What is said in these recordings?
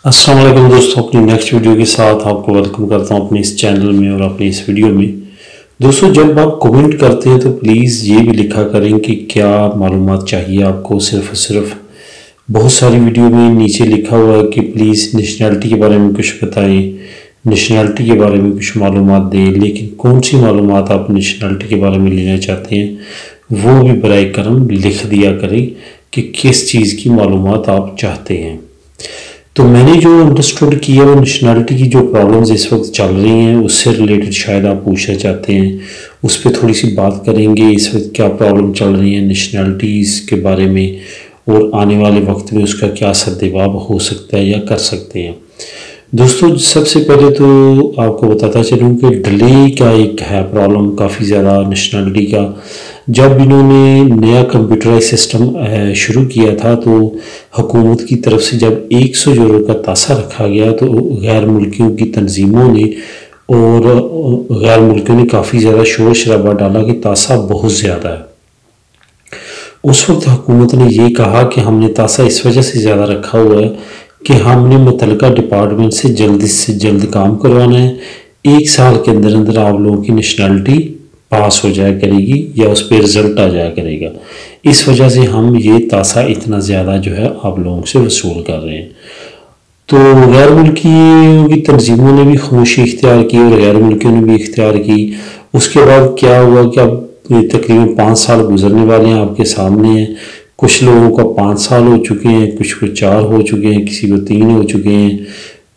अस्सलाम वालेकुम दोस्तों, अपनी नेक्स्ट वीडियो के साथ आपको वेलकम करता हूं अपने इस चैनल में और अपनी इस वीडियो में। दोस्तों, जब आप कमेंट करते हैं तो प्लीज़ ये भी लिखा करें कि क्या मालूमात चाहिए आपको। सिर्फ और सिर्फ बहुत सारी वीडियो में नीचे लिखा हुआ है कि प्लीज़ नेशनैलिटी के बारे में कुछ बताएं, नेशनैलिटी के बारे में कुछ मालूमात दें, लेकिन कौन सी मालूमात आप नेशनैलिटी के बारे में लेना चाहते हैं वो भी बराए करम लिख दिया करें कि किस चीज़ की मालूमात आप चाहते हैं। तो मैंने जो अंडरस्टूड किया वो नेशनैलिटी की जो प्रॉब्लम्स इस वक्त चल रही हैं उससे रिलेटेड शायद आप पूछना चाहते हैं, उस पर थोड़ी सी बात करेंगे। इस वक्त क्या प्रॉब्लम चल रही है नेशनैलिटीज़ के बारे में और आने वाले वक्त में उसका क्या सद्जवाब हो सकता है या कर सकते हैं। दोस्तों, सबसे पहले तो आपको बताता चलूँ कि डिले का एक है प्रॉब्लम काफ़ी ज़्यादा नेशनैलिटी का। जब इन्होंने नया कंप्यूटराइज सिस्टम शुरू किया था तो हुकूमत की तरफ से जब 100 यूरो का तासा रखा गया तो गैर मुल्कियों की तंजीमों ने और गैर मुल्कियों ने काफ़ी ज़्यादा शोर शराबा डाला कि तासा बहुत ज़्यादा है। उस वक्त हुकूमत ने ये कहा कि हमने तासा इस वजह से ज़्यादा रखा हुआ है कि हमने मुतलका डिपार्टमेंट से जल्द काम करवाना है। 1 साल के अंदर अंदर आप लोगों की नेशनैलिटी पास हो जाया करेगी या उस पर रिजल्ट आ जाया करेगा। इस वजह से हम ये तासा इतना ज़्यादा जो है आप लोगों से वसूल कर रहे हैं। तो गैर मुल्कियों की तंजीमों ने भी खामोशी इख्तियार की और गैर मुल्कियों ने भी इख्तियार की। उसके बाद क्या हुआ कि अब तकरीबन 5 साल गुजरने वाले हैं, आपके सामने हैं। कुछ लोगों का 5 साल हो चुके हैं, कुछ को 4 हो चुके हैं, किसी को 3 हो चुके हैं,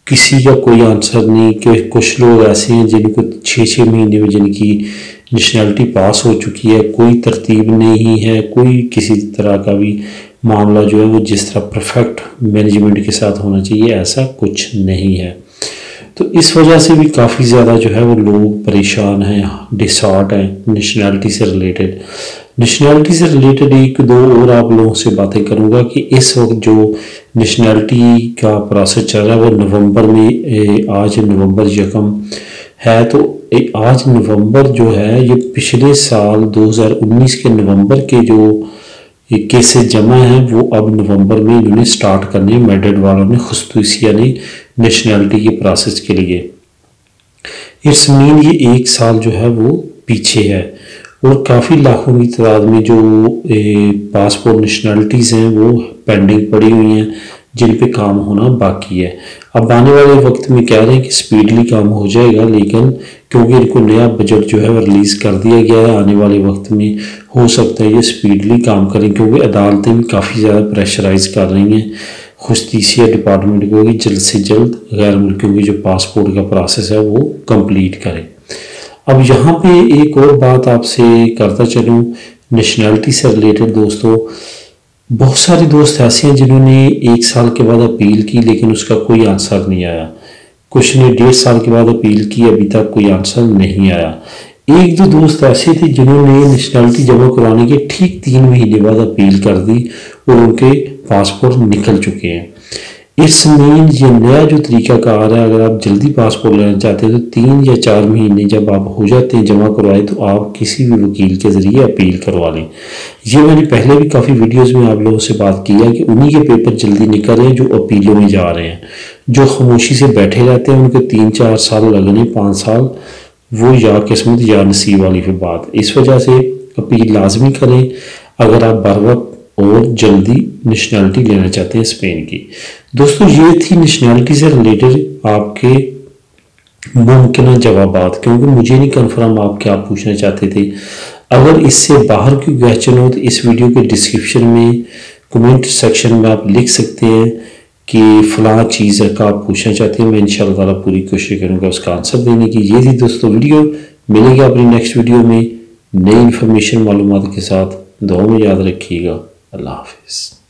किसी का कोई आंसर नहीं। कि कुछ लोग ऐसे हैं जिनको 6-6 महीने में जिनकी नेशनैलिटी पास हो चुकी है, कोई तरतीब नहीं है, कोई किसी तरह का भी मामला जो है वो जिस तरह परफेक्ट मैनेजमेंट के साथ होना चाहिए ऐसा कुछ नहीं है। तो इस वजह से भी काफ़ी ज़्यादा जो है वो लोग परेशान हैं, डिसऑर्ट हैं नेशनैलिटी से रिलेटेड। नेशनैलिटी से रिलेटेड 1-2 और आप लोगों से बातें करूंगा कि इस वक्त जो नेशनैलिटी का प्रोसेस चल रहा है वो नवंबर में, आज नवंबर 1 है। तो आज नवंबर जो है ये पिछले साल 2019 के नवंबर के जो केसेस जमा हैं वो अब नवंबर में इन्होंने स्टार्ट करने मेडेड वालों ने खसूसी यानी नेशनैलिटी के प्रोसेस के लिए। इट्स मीन ये 1 साल जो है वो पीछे है और काफ़ी लाखों की तादाद में जो पासपोर्ट नेशनैलिटीज़ हैं वो पेंडिंग पड़ी हुई हैं जिन पे काम होना बाकी है। अब आने वाले वक्त में कह रहे हैं कि स्पीडली काम हो जाएगा, लेकिन क्योंकि इनको नया बजट जो है वो रिलीज़ कर दिया गया है, आने वाले वक्त में हो सकता है ये स्पीडली काम करें क्योंकि अदालतें भी काफ़ी ज़्यादा प्रेशराइज कर रही हैं जुस्टिसिया डिपार्टमेंट को कि जल्द से जल्द गैर मुल्कियों की जो पासपोर्ट का प्रोसेस है वो कंप्लीट करें। अब यहाँ पे एक और बात आपसे करता चलूँ नेशनैलिटी से रिलेटेड। दोस्तों, बहुत सारे दोस्त ऐसे हैं जिन्होंने 1 साल के बाद अपील की लेकिन उसका कोई आंसर नहीं आया। कुछ ने 1.5 साल के बाद अपील की, अभी तक कोई आंसर नहीं आया। 1-2 दोस्त ऐसे थे जिन्होंने नेशनैलिटी जमा कराने के ठीक 3 महीने बाद अपील कर दी और उनके पासपोर्ट निकल चुके हैं। इट्स मीन ये नया जो तरीका कार है, अगर आप जल्दी पासपोर्ट लेना चाहते हैं तो 3 या 4 महीने जब आप हो जाते हैं जमा करवाए तो आप किसी भी वकील के ज़रिए अपील करवा लें। ये मैंने पहले भी काफ़ी वीडियोस में आप लोगों से बात की है कि उन्हीं के पेपर जल्दी निकल रहे हैं जो अपीलों में जा रहे हैं। जो खामोशी से बैठे रहते हैं उनके 3-4 साल लगने, 5 साल, वो या किस्मत या नसीब वाली फिर बात। इस वजह से अपील लाजमी करें अगर आप बर वक्त और जल्दी नेशनैलिटी लेना चाहते हैं स्पेन की। दोस्तों, ये थी नेशनैलिटी से रिलेटेड आपके मुमकिन जवाबात, क्योंकि मुझे नहीं कन्फर्म आप क्या पूछना चाहते थे। अगर इससे बाहर की क्वेश्चन हो तो इस वीडियो के डिस्क्रिप्शन में कमेंट सेक्शन में आप लिख सकते हैं कि फ़लाँ चीज़ का आप पूछना चाहते हैं। मैं इंशाअल्लाह ताला पूरी कोशिश करूँगा उसका आंसर देने की। ये थी दोस्तों वीडियो, मिलेंगे अपनी नेक्स्ट वीडियो में नई इन्फॉर्मेशन मालूमात के साथ। दुआ में याद रखिएगा। अल्लाह हाफिज़।